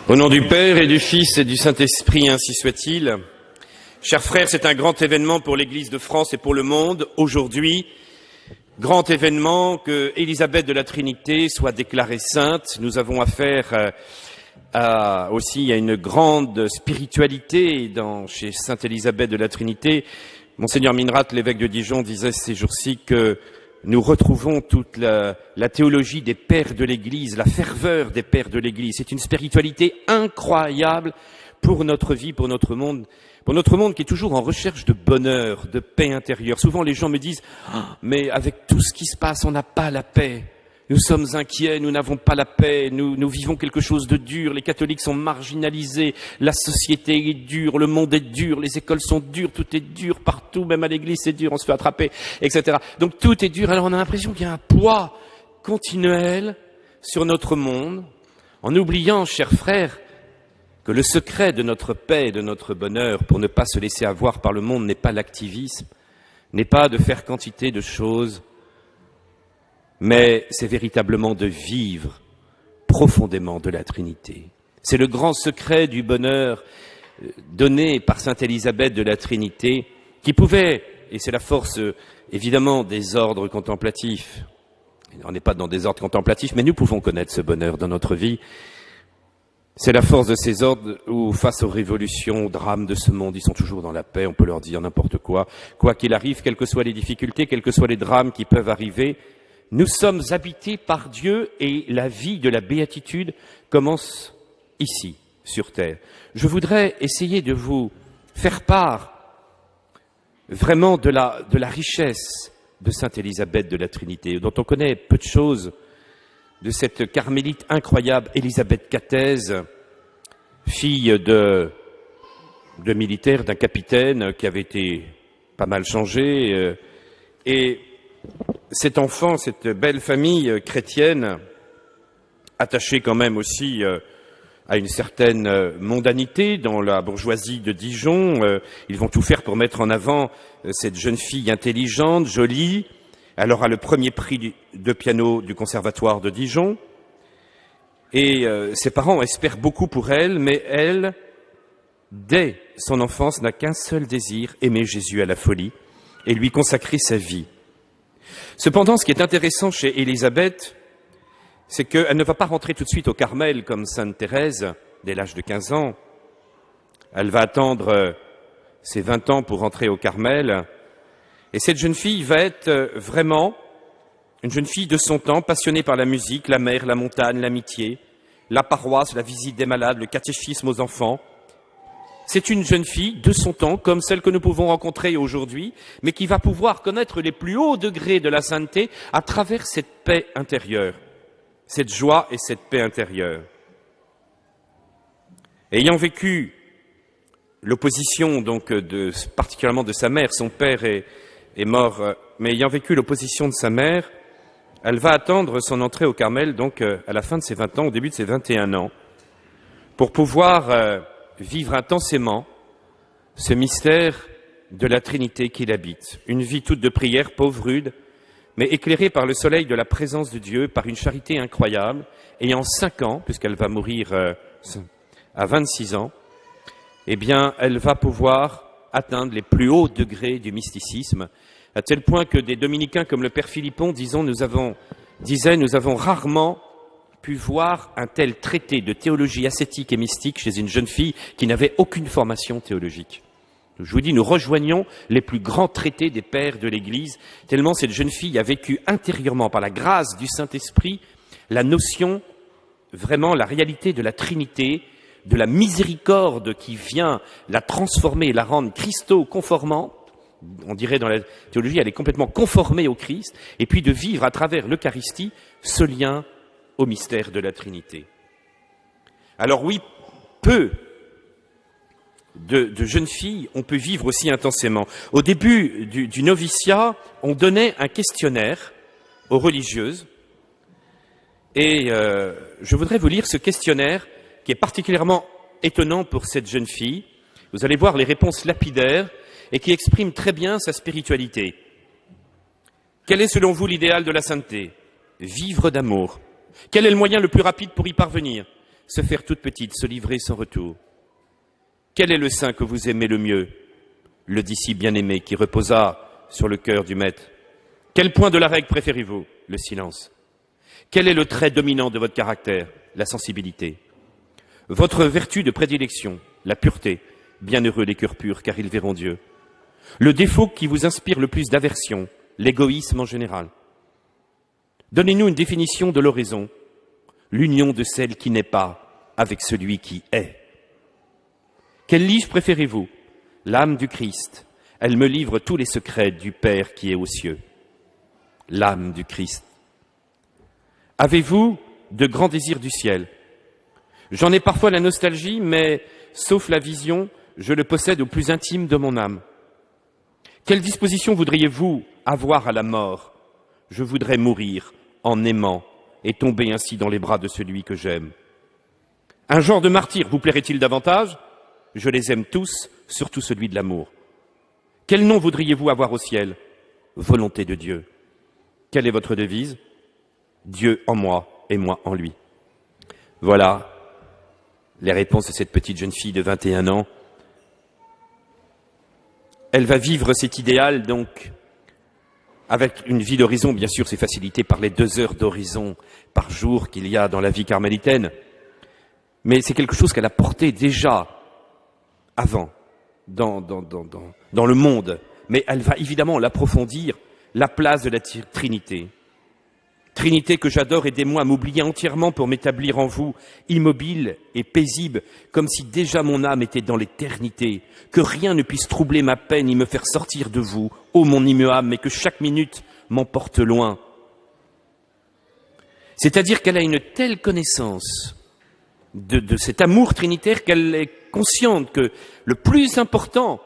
Au nom du Père et du Fils et du Saint-Esprit, ainsi soit-il. Chers frères, c'est un grand événement pour l'Église de France et pour le monde. Aujourd'hui, grand événement que Élisabeth de la Trinité soit déclarée sainte. Nous avons affaire aussi à une grande spiritualité chez Sainte Élisabeth de la Trinité. Monseigneur Minrat, l'évêque de Dijon, disait ces jours-ci que nous retrouvons toute la théologie des pères de l'Église, la ferveur des pères de l'Église. C'est une spiritualité incroyable pour notre vie, pour notre monde qui est toujours en recherche de bonheur, de paix intérieure. Souvent les gens me disent « mais avec tout ce qui se passe, on n'a pas la paix. Nous sommes inquiets, nous n'avons pas la paix, nous vivons quelque chose de dur, les catholiques sont marginalisés, la société est dure, le monde est dur, les écoles sont dures, tout est dur partout, même à l'église c'est dur, on se fait attraper, etc. Donc tout est dur, alors on a l'impression qu'il y a un poids continuel sur notre monde, en oubliant, chers frères, que le secret de notre paix et de notre bonheur, pour ne pas se laisser avoir par le monde, n'est pas l'activisme, n'est pas de faire quantité de choses, mais c'est véritablement de vivre profondément de la Trinité. C'est le grand secret du bonheur donné par Sainte Élisabeth de la Trinité, qui pouvait, et c'est la force évidemment des ordres contemplatifs, on n'est pas dans des ordres contemplatifs, mais nous pouvons connaître ce bonheur dans notre vie. C'est la force de ces ordres où, face aux révolutions, aux drames de ce monde, ils sont toujours dans la paix, on peut leur dire n'importe quoi. Quoi qu'il arrive, quelles que soient les difficultés, quels que soient les drames qui peuvent arriver, nous sommes habités par Dieu et la vie de la béatitude commence ici, sur terre. Je voudrais essayer de vous faire part vraiment de la richesse de Sainte Élisabeth de la Trinité, dont on connaît peu de choses, de cette carmélite incroyable, Élisabeth Cathèse, fille de militaire, d'un capitaine qui avait été pas mal changé, et cet enfant, cette belle famille chrétienne, attachée quand même aussi à une certaine mondanité dans la bourgeoisie de Dijon, ils vont tout faire pour mettre en avant cette jeune fille intelligente, jolie. Elle aura le premier prix de piano du conservatoire de Dijon. Et ses parents espèrent beaucoup pour elle, mais elle, dès son enfance, n'a qu'un seul désir, aimer Jésus à la folie et lui consacrer sa vie. Cependant, ce qui est intéressant chez Élisabeth, c'est qu'elle ne va pas rentrer tout de suite au Carmel comme Sainte Thérèse, dès l'âge de 15 ans. Elle va attendre ses 20 ans pour rentrer au Carmel. Et cette jeune fille va être vraiment une jeune fille de son temps, passionnée par la musique, la mer, la montagne, l'amitié, la paroisse, la visite des malades, le catéchisme aux enfants. C'est une jeune fille de son temps, comme celle que nous pouvons rencontrer aujourd'hui, mais qui va pouvoir connaître les plus hauts degrés de la sainteté à travers cette paix intérieure, cette joie et cette paix intérieure. Ayant vécu l'opposition, donc, particulièrement de sa mère, son père est mort, mais ayant vécu l'opposition de sa mère, elle va attendre son entrée au Carmel, donc à la fin de ses 20 ans, au début de ses 21 ans, pour pouvoir vivre intensément ce mystère de la Trinité qui l'habite. Une vie toute de prière, pauvre, rude, mais éclairée par le soleil de la présence de Dieu, par une charité incroyable, et en 5 ans, puisqu'elle va mourir à 26 ans, eh bien, elle va pouvoir atteindre les plus hauts degrés du mysticisme, à tel point que des dominicains comme le père Philippon, nous avons rarement pu voir un tel traité de théologie ascétique et mystique chez une jeune fille qui n'avait aucune formation théologique. Je vous dis, nous rejoignons les plus grands traités des pères de l'Église, tellement cette jeune fille a vécu intérieurement, par la grâce du Saint-Esprit, la notion, vraiment la réalité de la Trinité, de la miséricorde qui vient la transformer et la rendre Christo-conformante. On dirait dans la théologie, elle est complètement conformée au Christ, et puis de vivre à travers l'Eucharistie ce lien au mystère de la Trinité. Alors oui, peu de jeunes filles on peut vivre aussi intensément. Au début du noviciat, on donnait un questionnaire aux religieuses, et je voudrais vous lire ce questionnaire qui est particulièrement étonnant pour cette jeune fille. Vous allez voir les réponses lapidaires et qui expriment très bien sa spiritualité. Quel est selon vous l'idéal de la sainteté ? Vivre d'amour. Quel est le moyen le plus rapide pour y parvenir ? se faire toute petite, se livrer sans retour. Quel est le saint que vous aimez le mieux? Le disciple bien-aimé qui reposa sur le cœur du maître. Quel point de la règle préférez-vous? Le silence. Quel est le trait dominant de votre caractère? La sensibilité. Votre vertu de prédilection? La pureté. Bienheureux les cœurs purs, car ils verront Dieu. Le défaut qui vous inspire le plus d'aversion? L'égoïsme en général. Donnez-nous une définition de l'oraison. L'union de celle qui n'est pas avec celui qui est. Quel livre préférez-vous? L'âme du Christ. Elle me livre tous les secrets du Père qui est aux cieux. L'âme du Christ. Avez-vous de grands désirs du ciel? J'en ai parfois la nostalgie, mais sauf la vision, je le possède au plus intime de mon âme. Quelle disposition voudriez-vous avoir à la mort? Je voudrais mourir en aimant et tomber ainsi dans les bras de celui que j'aime. Un genre de martyr vous plairait-il davantage? Je les aime tous, surtout celui de l'amour. Quel nom voudriez-vous avoir au ciel? Volonté de Dieu. Quelle est votre devise? Dieu en moi et moi en lui. Voilà les réponses de cette petite jeune fille de 21 ans. Elle va vivre cet idéal, donc, avec une vie d'horizon. Bien sûr, c'est facilité par les 2 heures d'horizon par jour qu'il y a dans la vie carmélitaine. Mais c'est quelque chose qu'elle a porté déjà avant, dans le monde. Mais elle va évidemment l'approfondir, la place de la Trinité. Trinité que j'adore, aidez-moi à m'oublier entièrement pour m'établir en vous, immobile et paisible, comme si déjà mon âme était dans l'éternité, que rien ne puisse troubler ma peine et me faire sortir de vous, ô mon immuable, mais que chaque minute m'emporte loin. C'est-à-dire qu'elle a une telle connaissance de cet amour trinitaire qu'elle est consciente que le plus important,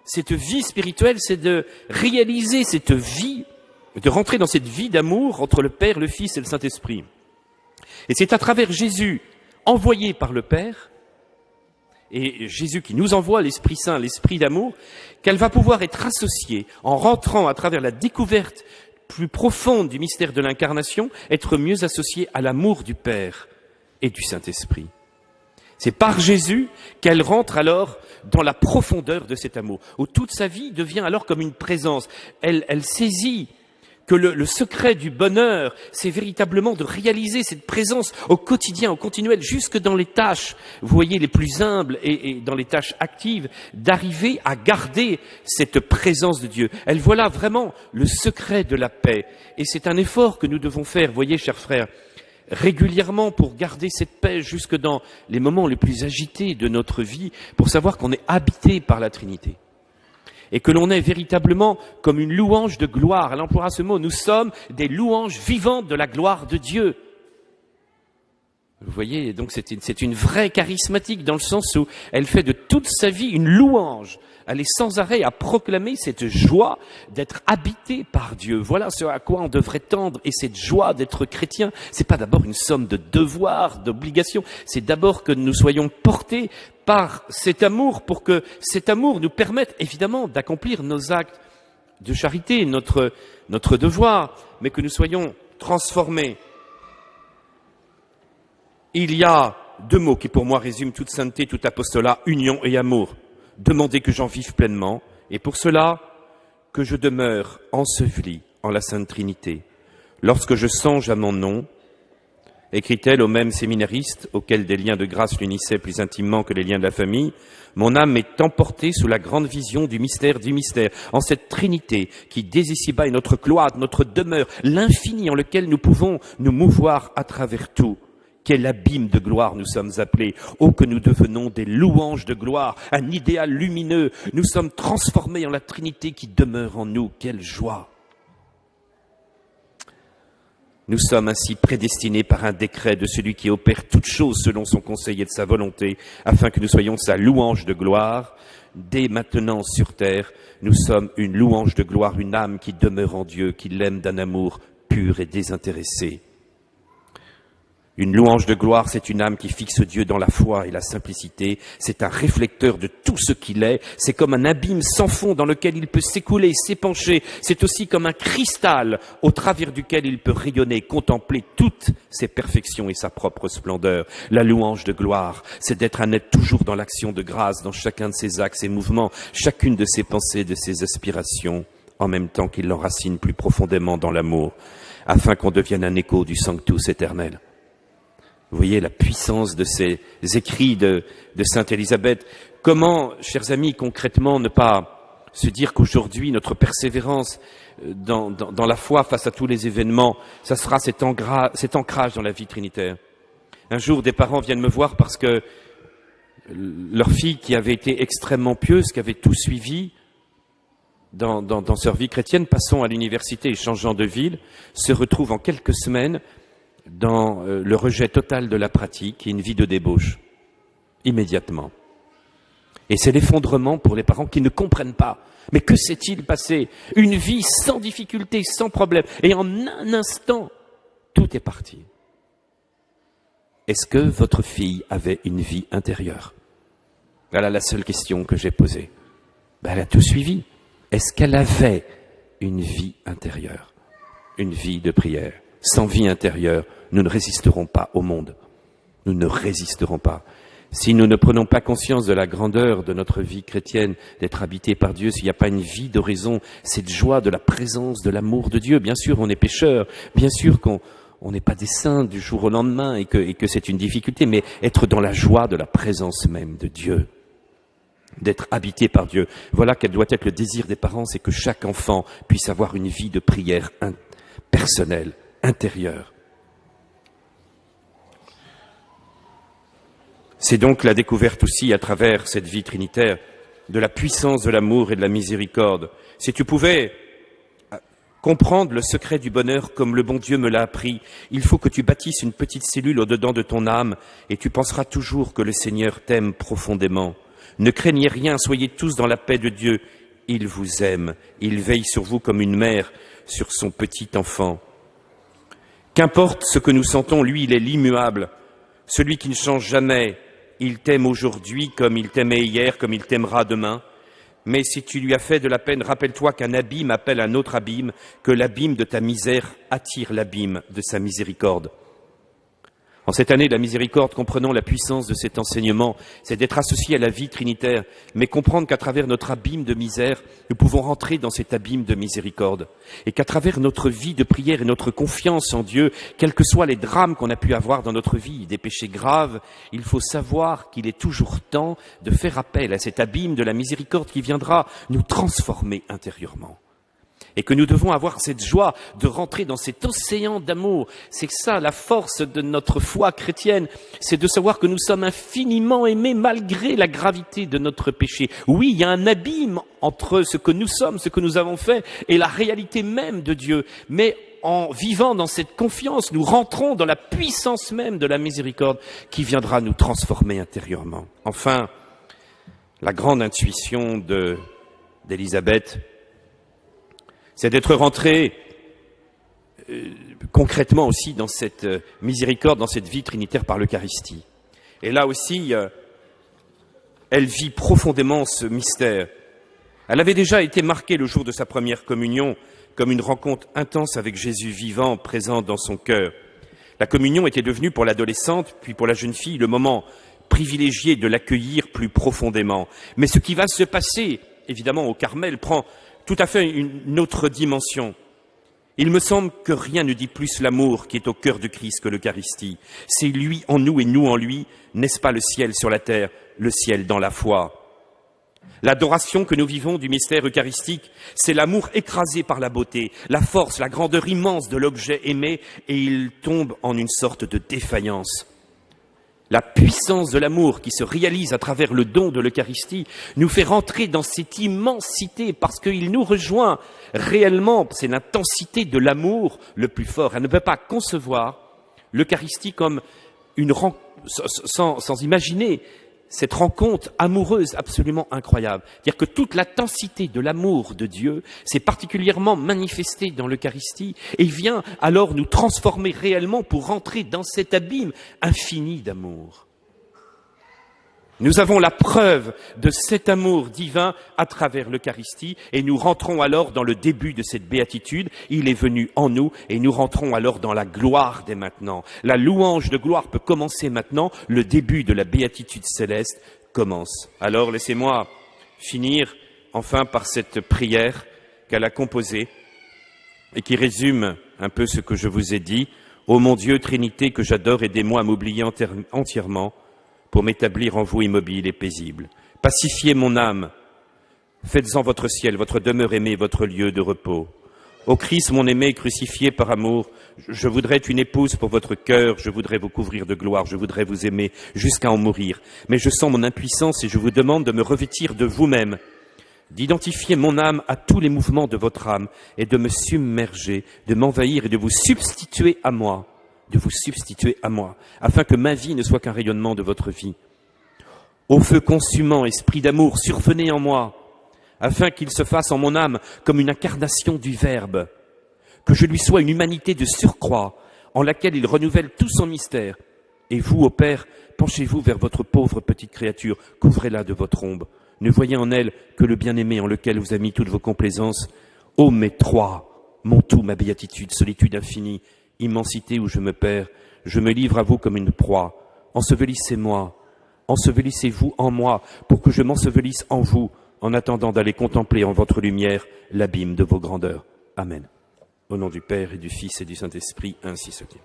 cette vie spirituelle, c'est de réaliser cette vie, de rentrer dans cette vie d'amour entre le Père, le Fils et le Saint-Esprit. Et c'est à travers Jésus, envoyé par le Père, et Jésus qui nous envoie l'Esprit Saint, l'Esprit d'amour, qu'elle va pouvoir être associée, en rentrant à travers la découverte plus profonde du mystère de l'incarnation, être mieux associée à l'amour du Père et du Saint-Esprit. C'est par Jésus qu'elle rentre alors dans la profondeur de cet amour, où toute sa vie devient alors comme une présence. Elle saisit que le secret du bonheur, c'est véritablement de réaliser cette présence au quotidien, au continuel, jusque dans les tâches, vous voyez, les plus humbles et dans les tâches actives, d'arriver à garder cette présence de Dieu. Elle voit là vraiment le secret de la paix. Et c'est un effort que nous devons faire, vous voyez, chers frères, régulièrement pour garder cette paix jusque dans les moments les plus agités de notre vie, pour savoir qu'on est habité par la Trinité. Et que l'on est véritablement comme une louange de gloire. Elle emploiera ce mot, nous sommes des louanges vivantes de la gloire de Dieu. Vous voyez, donc c'est une vraie charismatique dans le sens où elle fait de toute sa vie une louange. Elle est sans arrêt à proclamer cette joie d'être habité par Dieu. Voilà ce à quoi on devrait tendre. Et cette joie d'être chrétien, c'est pas d'abord une somme de devoirs, d'obligations. C'est d'abord que nous soyons portés par cet amour pour que cet amour nous permette évidemment d'accomplir nos actes de charité, notre devoir, mais que nous soyons transformés. Il y a 2 mots qui pour moi résument toute sainteté, tout apostolat, union et amour. Demandez que j'en vive pleinement, et pour cela, que je demeure enseveli en la Sainte Trinité. Lorsque je songe à mon nom, écrit-elle au même séminariste, auquel des liens de grâce l'unissaient plus intimement que les liens de la famille, mon âme est emportée sous la grande vision du mystère, en cette Trinité qui, dès ici-bas, est notre cloître, notre demeure, l'infini en lequel nous pouvons nous mouvoir à travers tout. Quel abîme de gloire nous sommes appelés. Oh, que nous devenons des louanges de gloire, un idéal lumineux. Nous sommes transformés en la Trinité qui demeure en nous. Quelle joie! Nous sommes ainsi prédestinés par un décret de celui qui opère toutes choses selon son conseil et de sa volonté, afin que nous soyons sa louange de gloire. Dès maintenant sur terre, nous sommes une louange de gloire, une âme qui demeure en Dieu, qui l'aime d'un amour pur et désintéressé. Une louange de gloire, c'est une âme qui fixe Dieu dans la foi et la simplicité. C'est un réflecteur de tout ce qu'il est. C'est comme un abîme sans fond dans lequel il peut s'écouler, s'épancher. C'est aussi comme un cristal au travers duquel il peut rayonner, contempler toutes ses perfections et sa propre splendeur. La louange de gloire, c'est d'être un être toujours dans l'action de grâce, dans chacun de ses actes, ses mouvements, chacune de ses pensées, de ses aspirations, en même temps qu'il l'enracine plus profondément dans l'amour, afin qu'on devienne un écho du Sanctus éternel. Vous voyez la puissance de ces écrits de Sainte Élisabeth. Comment, chers amis, concrètement, ne pas se dire qu'aujourd'hui, notre persévérance dans la foi face à tous les événements, ça sera cet ancrage dans la vie trinitaire. Un jour, des parents viennent me voir parce que leur fille, qui avait été extrêmement pieuse, qui avait tout suivi dans leur vie chrétienne, passant à l'université et changeant de ville, se retrouve en quelques semaines dans le rejet total de la pratique et une vie de débauche, immédiatement. Et c'est l'effondrement pour les parents qui ne comprennent pas. Mais que s'est-il passé? Une vie sans difficulté, sans problème. Et en un instant, tout est parti. Est-ce que votre fille avait une vie intérieure? Voilà la seule question que j'ai posée. Elle a tout suivi. Est-ce qu'elle avait une vie intérieure? Une vie de prière? Sans vie intérieure, nous ne résisterons pas au monde. Nous ne résisterons pas. Si nous ne prenons pas conscience de la grandeur de notre vie chrétienne, d'être habité par Dieu, s'il n'y a pas une vie d'oraison, cette joie de la présence, de l'amour de Dieu, bien sûr on est pécheur, bien sûr qu'on n'est pas des saints du jour au lendemain et que c'est une difficulté, mais être dans la joie de la présence même de Dieu, d'être habité par Dieu. Voilà quel doit être le désir des parents, c'est que chaque enfant puisse avoir une vie de prière personnelle, intérieure. C'est donc la découverte aussi, à travers cette vie trinitaire, de la puissance de l'amour et de la miséricorde. Si tu pouvais comprendre le secret du bonheur comme le bon Dieu me l'a appris, il faut que tu bâtisses une petite cellule au-dedans de ton âme et tu penseras toujours que le Seigneur t'aime profondément. Ne craignez rien, soyez tous dans la paix de Dieu. Il vous aime, il veille sur vous comme une mère sur son petit enfant. Qu'importe ce que nous sentons, lui, il est l'immuable, celui qui ne change jamais. Il t'aime aujourd'hui comme il t'aimait hier, comme il t'aimera demain. Mais si tu lui as fait de la peine, rappelle-toi qu'un abîme appelle un autre abîme, que l'abîme de ta misère attire l'abîme de sa miséricorde. En cette année de la miséricorde, comprenons la puissance de cet enseignement, c'est d'être associé à la vie trinitaire, mais comprendre qu'à travers notre abîme de misère, nous pouvons rentrer dans cet abîme de miséricorde. Et qu'à travers notre vie de prière et notre confiance en Dieu, quels que soient les drames qu'on a pu avoir dans notre vie, des péchés graves, il faut savoir qu'il est toujours temps de faire appel à cet abîme de la miséricorde qui viendra nous transformer intérieurement. Et que nous devons avoir cette joie de rentrer dans cet océan d'amour. C'est ça, la force de notre foi chrétienne, c'est de savoir que nous sommes infiniment aimés malgré la gravité de notre péché. Oui, il y a un abîme entre ce que nous sommes, ce que nous avons fait, et la réalité même de Dieu. Mais en vivant dans cette confiance, nous rentrons dans la puissance même de la miséricorde qui viendra nous transformer intérieurement. Enfin, la grande intuition d'Élisabeth, c'est d'être rentré concrètement aussi dans cette miséricorde, dans cette vie trinitaire par l'Eucharistie. Et là aussi, elle vit profondément ce mystère. Elle avait déjà été marquée le jour de sa première communion comme une rencontre intense avec Jésus vivant, présent dans son cœur. La communion était devenue pour l'adolescente, puis pour la jeune fille, le moment privilégié de l'accueillir plus profondément. Mais ce qui va se passer, évidemment, au Carmel, prend tout à fait une autre dimension. Il me semble que rien ne dit plus l'amour qui est au cœur du Christ que l'Eucharistie. C'est lui en nous et nous en lui, n'est-ce pas le ciel sur la terre, le ciel dans la foi. L'adoration que nous vivons du mystère eucharistique, c'est l'amour écrasé par la beauté, la force, la grandeur immense de l'objet aimé, et il tombe en une sorte de défaillance. La puissance de l'amour qui se réalise à travers le don de l'Eucharistie nous fait rentrer dans cette immensité parce qu'il nous rejoint réellement. C'est l'intensité de l'amour le plus fort. Elle ne peut pas concevoir l'Eucharistie comme sans imaginer cette rencontre amoureuse absolument incroyable. C'est-à-dire que toute l'intensité de l'amour de Dieu s'est particulièrement manifestée dans l'Eucharistie et vient alors nous transformer réellement pour rentrer dans cet abîme infini d'amour. Nous avons la preuve de cet amour divin à travers l'Eucharistie et nous rentrons alors dans le début de cette béatitude. Il est venu en nous et nous rentrons alors dans la gloire dès maintenant. La louange de gloire peut commencer maintenant. Le début de la béatitude céleste commence. Alors laissez-moi finir enfin par cette prière qu'elle a composée et qui résume un peu ce que je vous ai dit. Ô mon Dieu, Trinité que j'adore, aidez-moi à m'oublier entièrement pour m'établir en vous immobile et paisible. Pacifiez mon âme, faites-en votre ciel, votre demeure aimée, votre lieu de repos. Ô Christ, mon aimé, crucifié par amour, je voudrais être une épouse pour votre cœur, je voudrais vous couvrir de gloire, je voudrais vous aimer jusqu'à en mourir. Mais je sens mon impuissance et je vous demande de me revêtir de vous-même, d'identifier mon âme à tous les mouvements de votre âme et de me submerger, de m'envahir et de vous substituer à moi. Afin que ma vie ne soit qu'un rayonnement de votre vie. Ô feu consumant, esprit d'amour, survenez en moi, afin qu'il se fasse en mon âme comme une incarnation du Verbe, que je lui sois une humanité de surcroît, en laquelle il renouvelle tout son mystère. Et vous, ô Père, penchez-vous vers votre pauvre petite créature, couvrez-la de votre ombre. Ne voyez en elle que le bien-aimé en lequel vous avez mis toutes vos complaisances. Ô mes trois, mon tout, ma béatitude, solitude infinie, immensité où je me perds, je me livre à vous comme une proie. Ensevelissez-moi, ensevelissez-vous en moi, pour que je m'ensevelisse en vous, en attendant d'aller contempler en votre lumière l'abîme de vos grandeurs. Amen. Au nom du Père et du Fils et du Saint-Esprit, ainsi soit-il.